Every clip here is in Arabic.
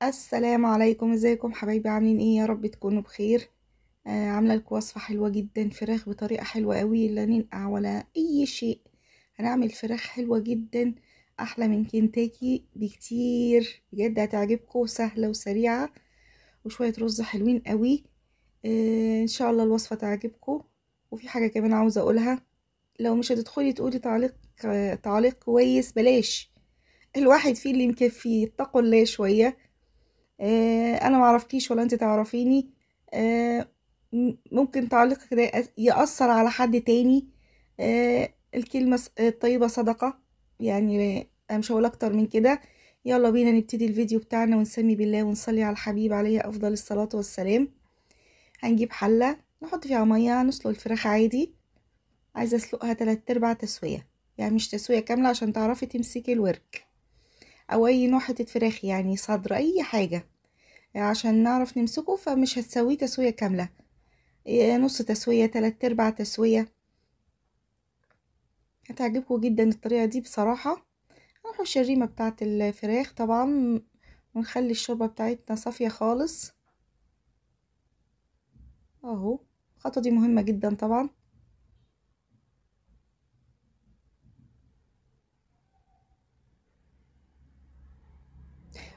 السلام عليكم، ازيكم حبايبي؟ عاملين ايه؟ يا رب تكونوا بخير. عامله لكم وصفه حلوه جدا، فراخ بطريقه حلوه قوي، لا ننقع ولا اي شيء. هنعمل فراخ حلوه جدا، احلى من كنتاكي بكتير، بجد هتعجبكم، سهله وسريعه، وشويه رز حلوين قوي. ان شاء الله الوصفه تعجبكم. وفي حاجه كمان عاوزه اقولها، لو مش هتدخلي تقولي تعليق تعليق كويس بلاش. الواحد فيه اللي مكفيه، اتقوا الله شويه. انا معرفكيش ولا انت تعرفيني. آه، ممكن تعليقك ده يأثر على حد تاني. الكلمة الطيبة صدقة، يعني انا مش هقول اكتر من كده. يلا بينا نبتدي الفيديو بتاعنا ونسمي بالله ونصلي على الحبيب عليه افضل الصلاة والسلام. هنجيب حلة نحط فيها مية، نسلق الفراخ عادي. عايزة اسلقها 3/4 تسوية، يعني مش تسوية كاملة عشان تعرفي تمسكي الورك، او اي نوع حتة فراخ، يعني صدر اي حاجة عشان نعرف نمسكه، فمش هتسويه تسوية كاملة. نص تسوية، 3/4 تسوية. هتعجبكم جدا الطريقة دي بصراحة. هنحط الريمة بتاعة الفراخ طبعا، ونخلي الشوربة بتاعتنا صافية خالص اهو. الخطوة دي مهمة جدا طبعا.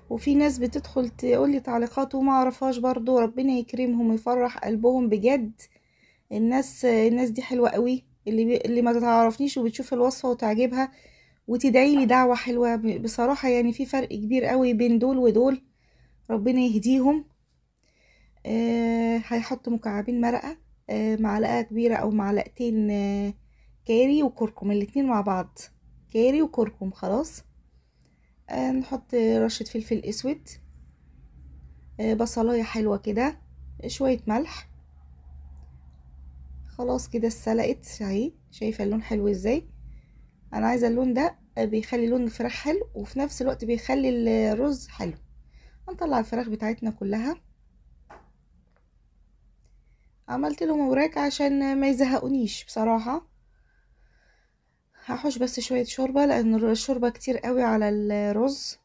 وفي ناس بتدخل تقولي تعليقات وما اعرفهاش برضو، ربنا يكرمهم ويفرح قلبهم بجد. الناس دي حلوة قوي، اللي ما تعرفنيش وبتشوف الوصفة وتعجبها وتدعي لي دعوة حلوة، بصراحة يعني في فرق كبير قوي بين دول ودول، ربنا يهديهم. هيحط مكعبين مرقة، معلقة كبيرة او معلقتين كاري وكركم، الاتنين مع بعض، كاري وكركم خلاص. نحط رشة فلفل اسود، بصلاية حلوة كده، شوية ملح. خلاص كده اتسلقت اهي، شايفة اللون حلو ازاي؟ انا عايزة اللون ده، بيخلي لون الفراخ حلو وفي نفس الوقت بيخلي الرز حلو. هنطلع الفراخ بتاعتنا كلها. عملت لهم وراك عشان ما يزهقونيش بصراحة. هحوش بس شوية شوربة لان الشوربة كتير قوي على الرز.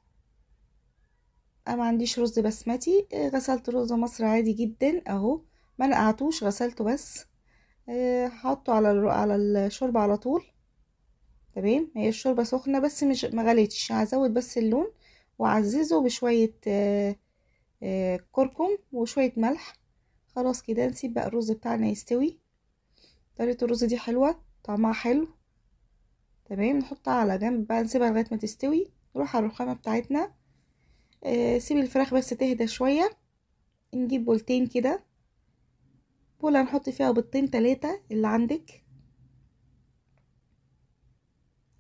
انا ما عنديش رز بسمتي، غسلت رز مصر عادي جدا اهو، ما نقعتوش، غسلته بس. هحطه على على الشوربة على طول. تمام، هي الشوربة سخنة بس مش مغليتش، هزود بس اللون واعززه بشوية كركم وشوية ملح. خلاص كده نسيب بقى الرز بتاعنا يستوي. طريقة الرز دي حلوة، طعمها حلو. تمام، نحطها على جنب بقى، نسيبها لغاية ما تستوي. نروح على الرخامة بتاعتنا، سيب الفراخ بس تهدى شوية. نجيب بولتين كده، بولة نحط فيها بيضتين 3 اللي عندك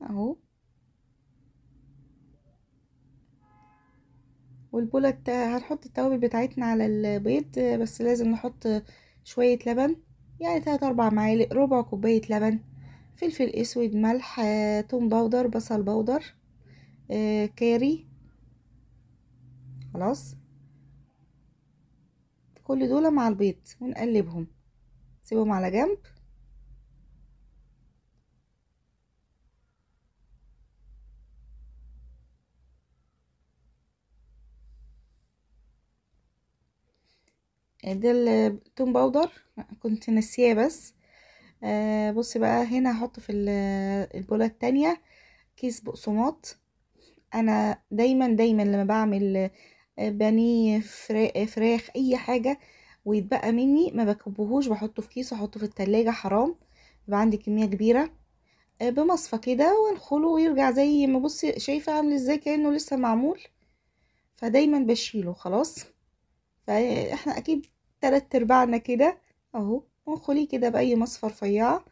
اهو. والبولة هنحط التوابل بتاعتنا على البيض، بس لازم نحط شوية لبن، يعني 3 4 معالق، ربع كوباية لبن. فلفل اسود، ملح، توم باودر، بصل باودر، كاري. خلاص، كل دول مع البيض ونقلبهم، سيبهم على جنب. ده التوم باودر كنت ناسياه بس. بصي بقى، هنا هحط في البولة التانية كيس بقسماط. انا دايما لما بعمل بانيه، فراخ اي حاجه ويتبقى مني ما بكبهوش، بحطه في كيس واحطه في التلاجة، حرام. يبقى عندي كميه كبيره، بمصفى كده وانخله ويرجع زي ما بصي شايفه عامل ازاي، كانه لسه معمول. فدايما بشيله خلاص. فاحنا اكيد 3/4 كده اهو. وانخليه كده باي مصفى رفيعه،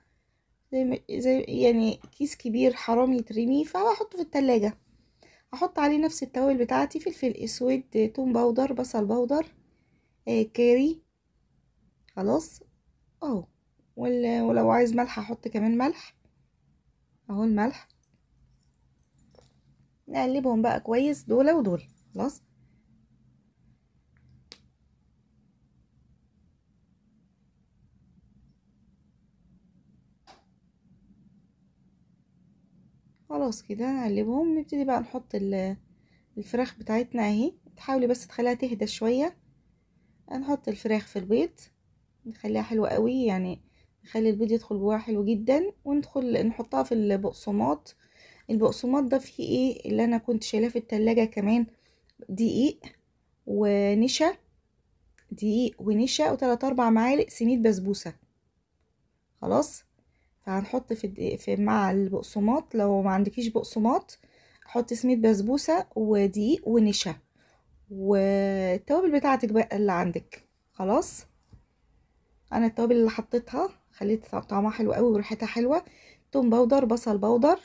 زي يعني كيس كبير حرام يترمي، فاحطه في التلاجة. احط عليه نفس التوابل بتاعتي، فلفل اسود، توم باودر، بصل باودر، كاري. خلاص اهو. ولو عايز ملح احط كمان ملح اهو، الملح. نقلبهم بقى كويس دول ودول. خلاص، خلاص كده نقلبهم. نبتدي بقى نحط الفراخ بتاعتنا اهي، تحاولي بس تخليها تهدى شويه. هنحط الفراخ في البيض، نخليها حلوه قوي، يعني نخلي البيض يدخل جواها حلو جدا، وندخل نحطها في البقسماط. البقسماط ده فيه ايه اللي انا كنت شايلاه في التلاجة كمان؟ دقيق ونشا، دقيق ونشا وتلات اربع معالق سميد بسبوسه. خلاص، فهنحط في مع البقسماط. لو ما عندكيش بقسماط حطي سميد بسبوسه ودقيق ونشا والتوابل بتاعتك بقى اللي عندك. خلاص، انا التوابل اللي حطيتها خليت طعمها حلو قوي وريحتها حلوه. توم باودر، بصل باودر،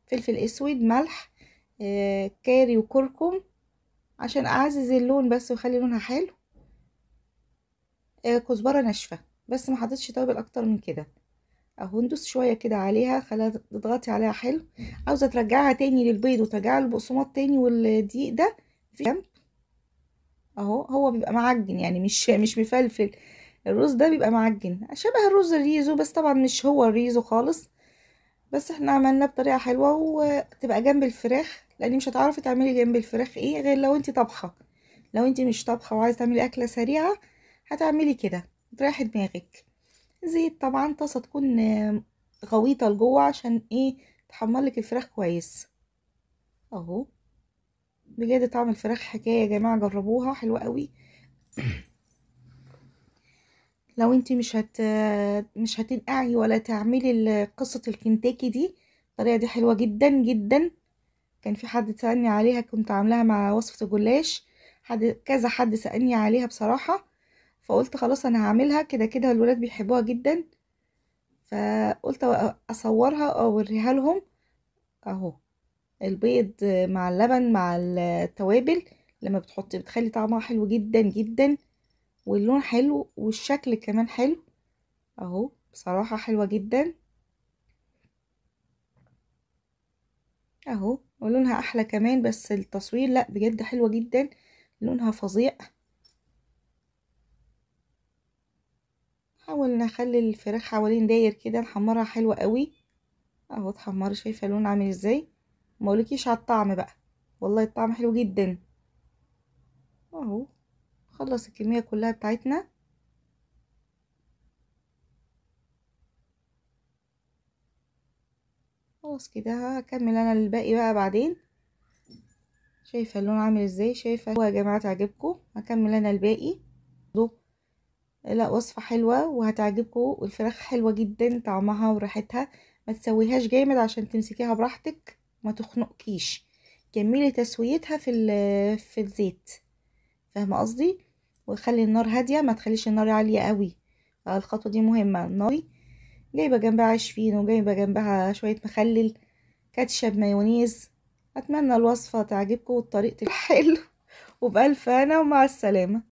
فلفل اسود، ملح، كاري وكركم عشان اعزز اللون بس ويخلي لونها حلو، كزبره ناشفه. بس ما حطيتش توابل اكتر من كده. اهو ندوس شويه كده عليها، خليها تضغطي عليها حلو. عاوزه ترجعها تاني للبيض وترجعي للبقسماط تاني والدقيق ده في جنب. اهو هو بيبقى معجن، يعني مش مفلفل. الرز ده بيبقى معجن شبه الرز الريزو، بس طبعا مش هو الريزو خالص. بس احنا عملناه بطريقه حلوه وتبقى جنب الفراخ، لان مش هتعرفي تعملي جنب الفراخ ايه غير لو انت طبخه. لو انت مش طبخه وعايزه تعملي اكله سريعه هتعملي كده، تريحي دماغك. زيت طبعا، طاسه تكون غويطه لجوه عشان ايه؟ تحمر لك الفراخ كويس. اهو بجد طعم الفراخ حكايه يا جماعه، جربوها حلوه قوي. لو انت مش هتنقعي ولا تعملي قصه الكنتاكي دي، الطريقه دي حلوه جدا جدا. كان في حد سألني عليها، كنت عاملاها مع وصفة الجلاش. كذا حد سألني عليها بصراحة، فقلت خلاص انا هعملها كده كده، الولاد بيحبوها جدا. فقلت اصورها او اوريها لهم. اهو البيض مع اللبن مع التوابل، لما بتحطي بتخلي طعمها حلو جدا جدا، واللون حلو والشكل كمان حلو. اهو بصراحة حلوة جدا. اهو ولونها احلى كمان، بس التصوير لا بجد حلوة جدا، لونها فظيع. حاول نخلي الفراخ حوالين داير كده، نحمرها حلوة قوي. اهو اتحمري، شايفه اللون عامل ازاي؟ مقولكيش على الطعم بقى، والله الطعم حلو جدا. اهو خلص الكميه كلها بتاعتنا. خلاص كده هكمل انا الباقي بقى بعدين. شايفه اللون عامل ازاي؟ شايفه هو يا جماعه تعجبكم؟ هكمل انا الباقي. لا وصفه حلوه وهتعجبكم، والفراخ حلوه جدا طعمها وريحتها. ما تسويهاش جامد عشان تمسكيها براحتك ما تخنقكيش. كملي تسويتها في الزيت، فاهمه قصدي؟ وخلي النار هاديه، ما تخليش النار عاليه قوي. الخطوه دي مهمه. النار جايبه جنبها عيش فينو، وجايبه جنبها شويه مخلل، كاتشب، مايونيز. اتمنى الوصفه تعجبكم وطريقه الحلو وبألف هنا ومع السلامه.